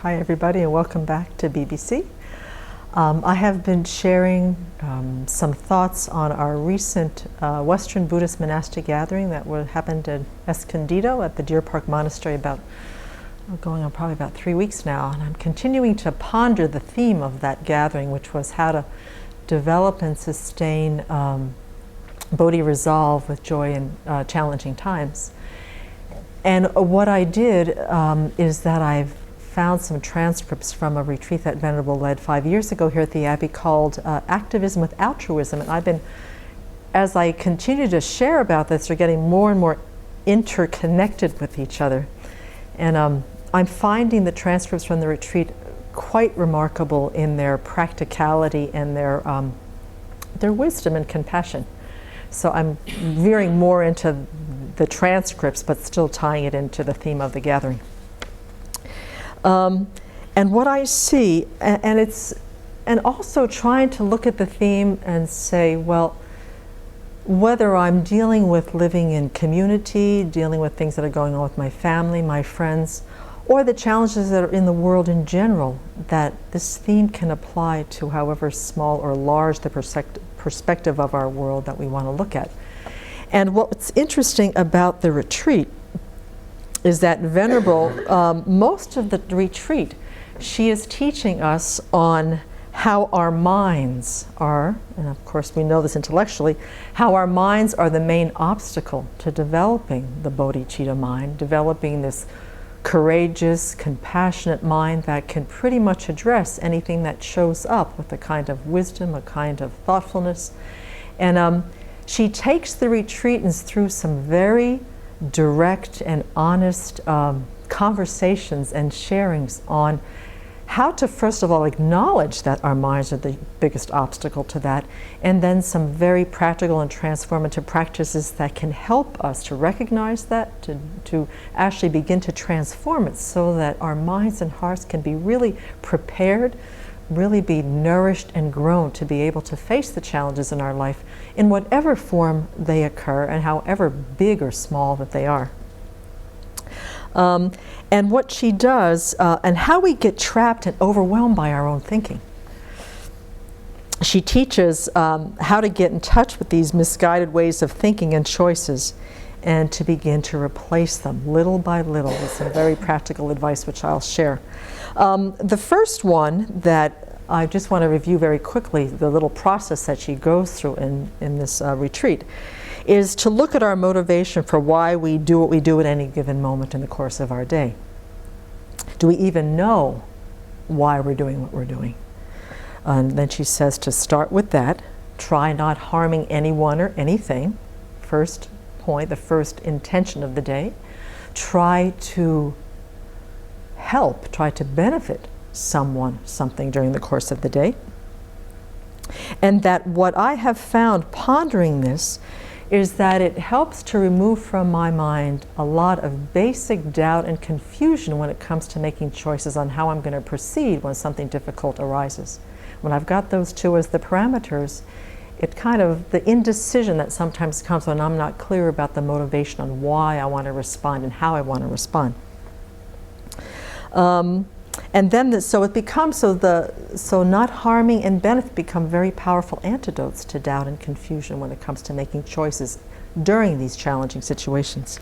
Hi everybody and welcome back to BBC. I have been sharing some thoughts on our recent Western Buddhist Monastic gathering that happened in Escondido at the Deer Park Monastery going on probably about 3 weeks now. And I'm continuing to ponder the theme of that gathering, which was how to develop and sustain Bodhi resolve with joy in challenging times. And what I did is that I've found some transcripts from a retreat that Venerable led 5 years ago here at the Abbey called Activism with Altruism. And I've been, as I continue to share about this, they're getting more and more interconnected with each other. And I'm finding the transcripts from the retreat quite remarkable in their practicality and their wisdom and compassion. So I'm veering more into the transcripts, but still tying it into the theme of the gathering. And what I see, and also trying to look at the theme and say, well, whether I'm dealing with living in community, dealing with things that are going on with my family, my friends, or the challenges that are in the world in general, that this theme can apply to however small or large the perspective of our world that we want to look at. And what's interesting about the retreat is that Venerable, most of the retreat, she is teaching us on how our minds are, and of course we know this intellectually, how our minds are the main obstacle to developing the bodhicitta mind, developing this courageous, compassionate mind that can pretty much address anything that shows up with a kind of wisdom, a kind of thoughtfulness. And she takes the retreatants through some very direct and honest conversations and sharings on how to first of all acknowledge that our minds are the biggest obstacle to that, and then some very practical and transformative practices that can help us to recognize that, to actually begin to transform it so that our minds and hearts can be really prepared, really be nourished and grown to be able to face the challenges in our life in whatever form they occur and however big or small that they are. And what she does, and how we get trapped and overwhelmed by our own thinking. She teaches how to get in touch with these misguided ways of thinking and choices and to begin to replace them little by little with some very practical advice which I'll share. The first one that I just want to review very quickly, the little process that she goes through in this retreat, is to look at our motivation for why we do what we do at any given moment in the course of our day. Do we even know why we're doing what we're doing? And then she says to start with that, try not harming anyone or anything. First point, the first intention of the day. Try to help, try to benefit someone, something during the course of the day. And that what I have found pondering this is that it helps to remove from my mind a lot of basic doubt and confusion when it comes to making choices on how I'm going to proceed when something difficult arises. When I've got those two as the parameters, it kind of, the indecision that sometimes comes when I'm not clear about the motivation on why I want to respond and how I want to respond. And then, so it becomes, so not harming and benefit become very powerful antidotes to doubt and confusion when it comes to making choices during these challenging situations.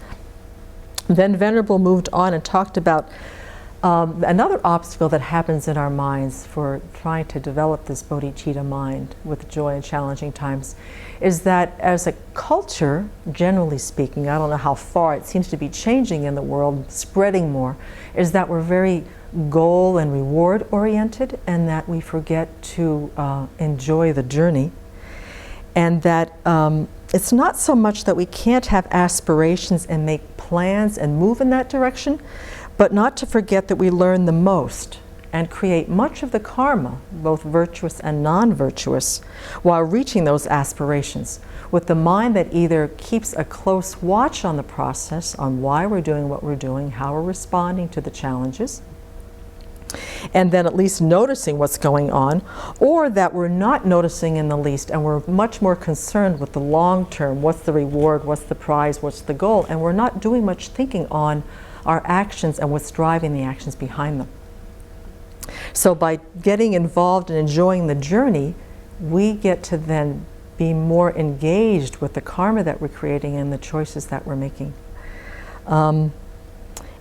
Then Venerable moved on and talked about another obstacle that happens in our minds for trying to develop this bodhicitta mind with joy in challenging times, is that as a culture, generally speaking, I don't know how far it seems to be changing in the world, spreading more, is that we're very goal and reward oriented, and that we forget to enjoy the journey, and that it's not so much that we can't have aspirations and make plans and move in that direction, but not to forget that we learn the most and create much of the karma, both virtuous and non-virtuous, while reaching those aspirations, with the mind that either keeps a close watch on the process, on why we're doing what we're doing, how we're responding to the challenges, and then at least noticing what's going on, or that we're not noticing in the least and we're much more concerned with the long term, what's the reward, what's the prize, what's the goal, and we're not doing much thinking on our actions and what's driving the actions behind them. So by getting involved and enjoying the journey, we get to then be more engaged with the karma that we're creating and the choices that we're making.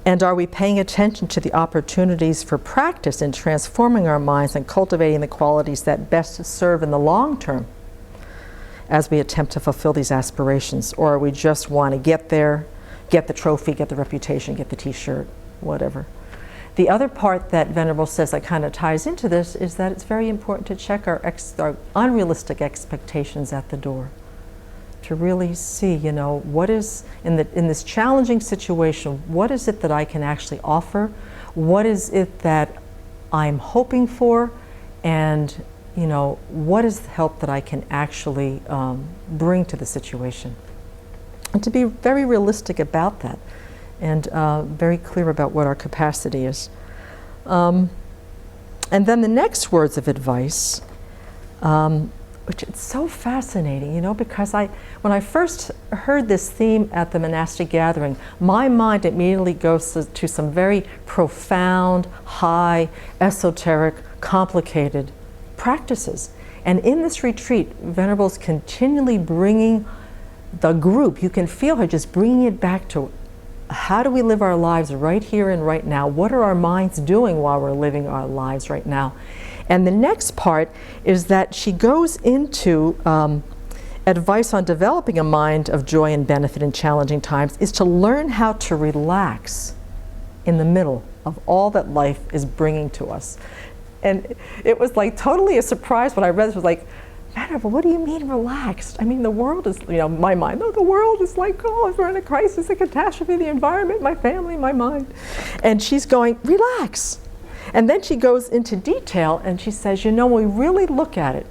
And are we paying attention to the opportunities for practice in transforming our minds and cultivating the qualities that best serve in the long term as we attempt to fulfill these aspirations? Or we just want to get there, get the trophy, get the reputation, get the t-shirt, whatever. The other part that Venerable says that kind of ties into this is that it's very important to check our unrealistic expectations at the door. To really see, you know, what is, in this challenging situation, what is it that I can actually offer? What is it that I'm hoping for? And, you know, what is the help that I can actually bring to the situation? And to be very realistic about that, and very clear about what our capacity is. And then the next words of advice, which is so fascinating, you know, because when I first heard this theme at the monastic gathering, my mind immediately goes to some very profound, high, esoteric, complicated practices. And in this retreat, Venerable's continually bringing the group, you can feel her just bringing it back to how do we live our lives right here and right now? What are our minds doing while we're living our lives right now? And the next part is that she goes into advice on developing a mind of joy and benefit in challenging times is to learn how to relax in the middle of all that life is bringing to us. And it was like totally a surprise when I read this. It was like, Venerable, what do you mean relaxed? I mean, the world is, you know, my mind, no, the world is like, oh, we're in a crisis, a catastrophe, the environment, my family, my mind. And she's going, relax. And then she goes into detail and she says, you know, when we really look at it,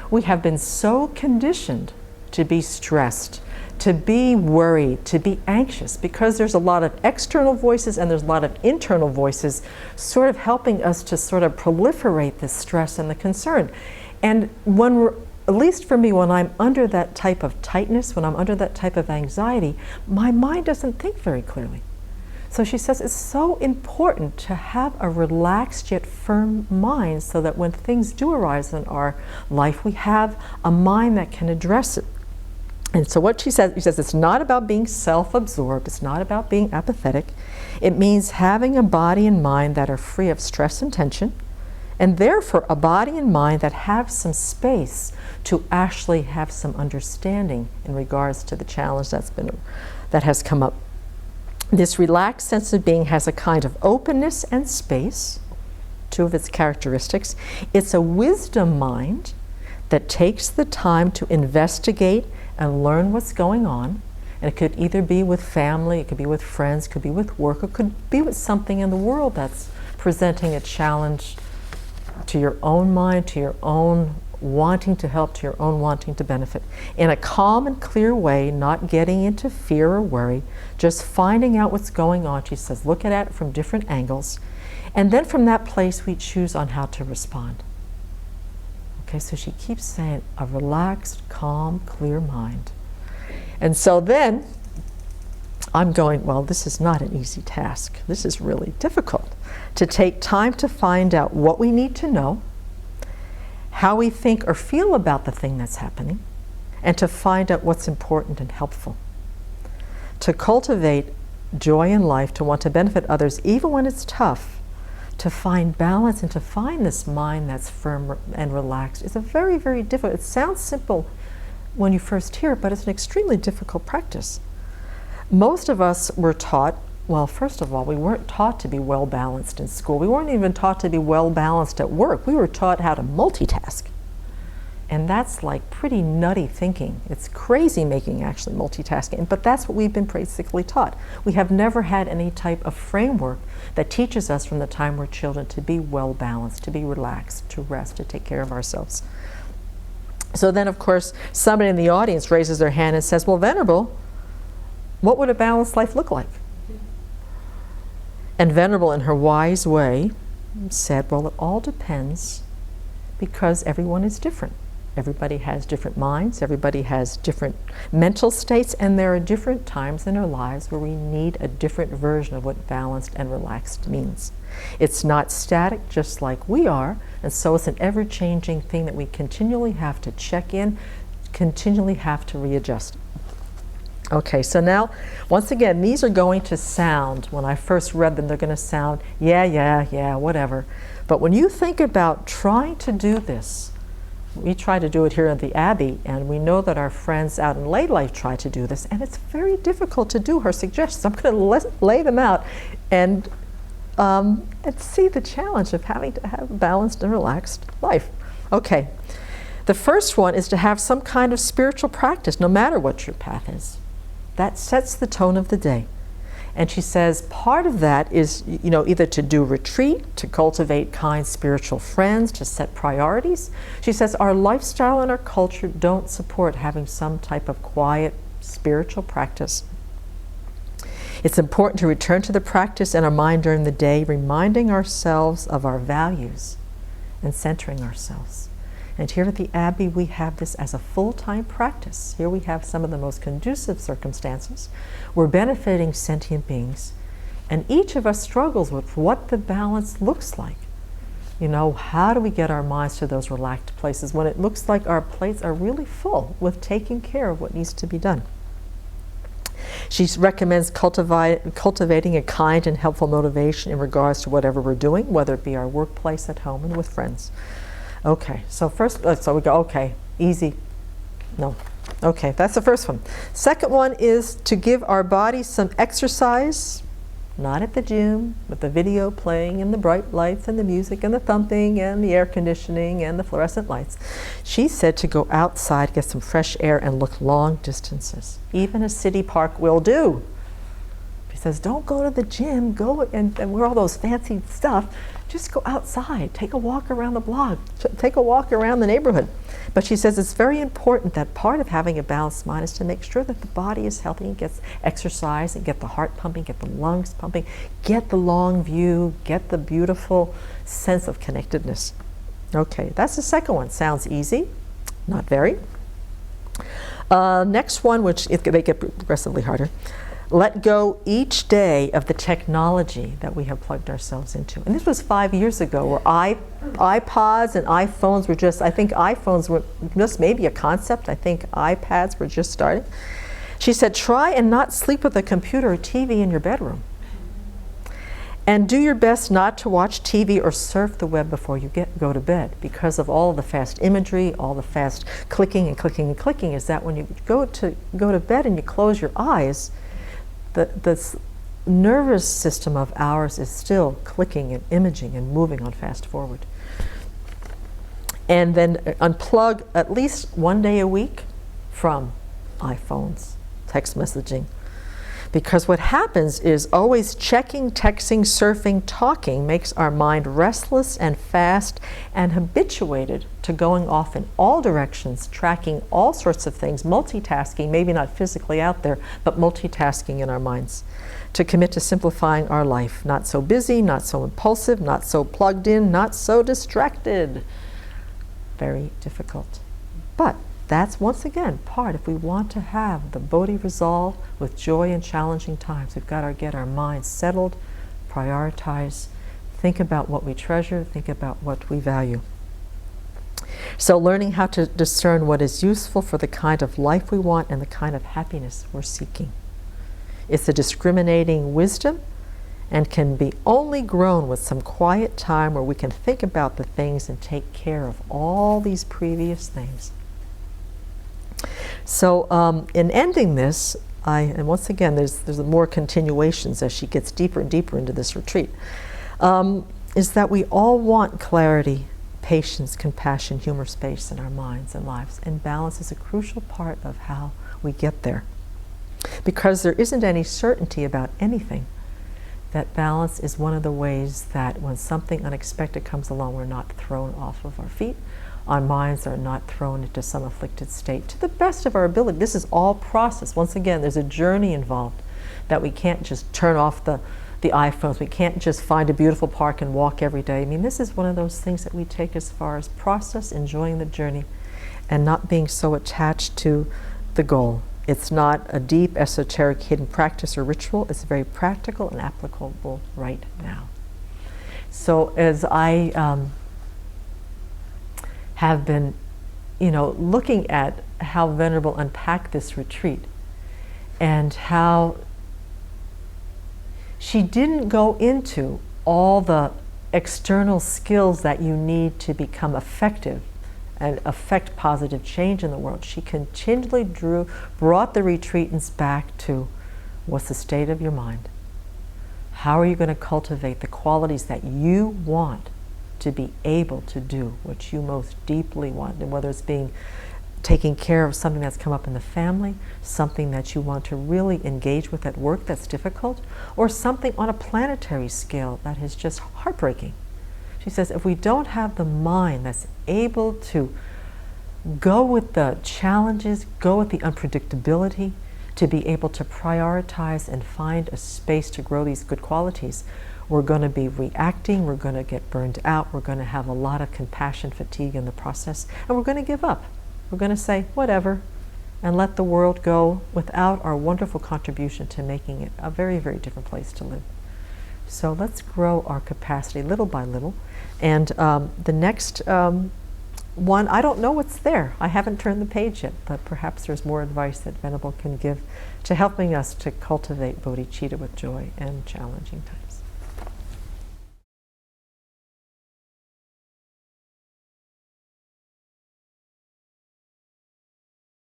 we have been so conditioned to be stressed, to be worried, to be anxious, because there's a lot of external voices and there's a lot of internal voices sort of helping us to sort of proliferate the stress and the concern. And when we're, at least for me, when I'm under that type of tightness, when I'm under that type of anxiety, my mind doesn't think very clearly. So she says it's so important to have a relaxed yet firm mind so that when things do arise in our life, we have a mind that can address it. And so what she says it's not about being self-absorbed, it's not about being apathetic. It means having a body and mind that are free of stress and tension, and therefore a body and mind that have some space to actually have some understanding in regards to the challenge that has come up. This relaxed sense of being has a kind of openness and space, two of its characteristics. It's a wisdom mind that takes the time to investigate and learn what's going on. And it could either be with family, it could be with friends, it could be with work, it could be with something in the world that's presenting a challenge to your own mind, to your own wanting to help, to your own wanting to benefit. In a calm and clear way, not getting into fear or worry, just finding out what's going on. She says, look at it from different angles. And then from that place, we choose on how to respond. Okay, so she keeps saying, a relaxed, calm, clear mind. And so then, I'm going, well, this is not an easy task. This is really difficult. To take time to find out what we need to know, how we think or feel about the thing that's happening, and to find out what's important and helpful. To cultivate joy in life, to want to benefit others, even when it's tough, to find balance and to find this mind that's firm and relaxed is a very, very difficult. It sounds simple when you first hear it, but it's an extremely difficult practice. Most of us were taught, well, first of all, we weren't taught to be well balanced in school. We weren't even taught to be well balanced at work. We were taught how to multitask. And that's like pretty nutty thinking. It's crazy making actually multitasking, but that's what we've been basically taught. We have never had any type of framework that teaches us from the time we're children to be well balanced, to be relaxed, to rest, to take care of ourselves. So then, of course, somebody in the audience raises their hand and says, well, Venerable, what would a balanced life look like? And Venerable, in her wise way, said, well, it all depends because everyone is different. Everybody has different minds, everybody has different mental states, and there are different times in our lives where we need a different version of what balanced and relaxed means. It's not static, just like we are, and so it's an ever-changing thing that we continually have to check in, continually have to readjust. Okay, so now, once again, these are going to sound, when I first read them, they're going to sound, yeah, whatever. But when you think about trying to do this, we try to do it here at the Abbey, and we know that our friends out in lay life try to do this, and it's very difficult to do her suggestions. I'm going to lay them out and see the challenge of having to have a balanced and relaxed life. Okay, the first one is to have some kind of spiritual practice, no matter what your path is. That sets the tone of the day. And she says part of that is, either to do retreat, to cultivate kind spiritual friends, to set priorities. She says our lifestyle and our culture don't support having some type of quiet spiritual practice. It's important to return to the practice in our mind during the day, reminding ourselves of our values and centering ourselves. And here at the Abbey, we have this as a full-time practice. Here we have some of the most conducive circumstances. We're benefiting sentient beings, and each of us struggles with what the balance looks like. How do we get our minds to those relaxed places when it looks like our plates are really full with taking care of what needs to be done? She recommends cultivating a kind and helpful motivation in regards to whatever we're doing, whether it be our workplace, at home, and with friends. Okay, so first, so we go, okay, easy. No. Okay, that's the first one. Second one is to give our bodies some exercise, not at the gym, with the video playing and the bright lights and the music and the thumping and the air conditioning and the fluorescent lights. She said to go outside, get some fresh air, and look long distances. Even a city park will do. She says, don't go to the gym, go and wear all those fancy stuff. Just go outside, take a walk around the block, take a walk around the neighborhood. But she says it's very important that part of having a balanced mind is to make sure that the body is healthy and gets exercise and get the heart pumping, get the lungs pumping, get the long view, get the beautiful sense of connectedness. Okay, that's the second one. Sounds easy, not very. Next one, which they get progressively harder. Let go each day of the technology that we have plugged ourselves into. And this was 5 years ago, where iPods and iPhones were just, I think iPhones were just maybe a concept. I think iPads were just starting. She said, try and not sleep with a computer or TV in your bedroom. And do your best not to watch TV or surf the web before you go to bed, because of all the fast imagery, all the fast clicking and clicking and clicking, is that when you go to bed and you close your eyes, the nervous system of ours is still clicking and imaging and moving on fast forward. And then unplug at least 1 day a week from iPhones, text messaging. Because what happens is always checking, texting, surfing, talking makes our mind restless and fast and habituated to going off in all directions, tracking all sorts of things, multitasking, maybe not physically out there, but multitasking in our minds. To commit to simplifying our life, not so busy, not so impulsive, not so plugged in, not so distracted. Very difficult. But that's, once again, part, if we want to have the Bodhi resolve with joy in challenging times, we've got to get our minds settled, prioritize, think about what we treasure, think about what we value. So learning how to discern what is useful for the kind of life we want and the kind of happiness we're seeking. It's a discriminating wisdom and can be only grown with some quiet time where we can think about the things and take care of all these previous things. So in ending this, and once again, there's more continuations as she gets deeper and deeper into this retreat, is that we all want clarity, patience, compassion, humor, space in our minds and lives. And balance is a crucial part of how we get there. Because there isn't any certainty about anything, that balance is one of the ways that when something unexpected comes along, we're not thrown off of our feet. Our minds are not thrown into some afflicted state to the best of our ability. This is all process. Once again, there's a journey involved, that we can't just turn off the iPhones. We can't just find a beautiful park and walk every day. I mean, this is one of those things that we take as far as process, enjoying the journey. and not being so attached to the goal. It's not a deep, esoteric, hidden practice or ritual. It's very practical and applicable right now. So as I have been, looking at how Venerable unpacked this retreat and how she didn't go into all the external skills that you need to become effective and affect positive change in the world. She continually brought the retreatants back to what's the state of your mind? How are you going to cultivate the qualities that you want to be able to do what you most deeply want, and whether it's taking care of something that's come up in the family, something that you want to really engage with at work that's difficult, or something on a planetary scale that is just heartbreaking. She says, if we don't have the mind that's able to go with the challenges, go with the unpredictability, to be able to prioritize and find a space to grow these good qualities, we're going to be reacting, we're going to get burned out, we're going to have a lot of compassion fatigue in the process, and we're going to give up. We're going to say, whatever, and let the world go without our wonderful contribution to making it a very, very different place to live. So let's grow our capacity little by little. And the next one, I don't know what's there. I haven't turned the page yet, but perhaps there's more advice that Venerable can give to helping us to cultivate bodhicitta with joy and challenging times.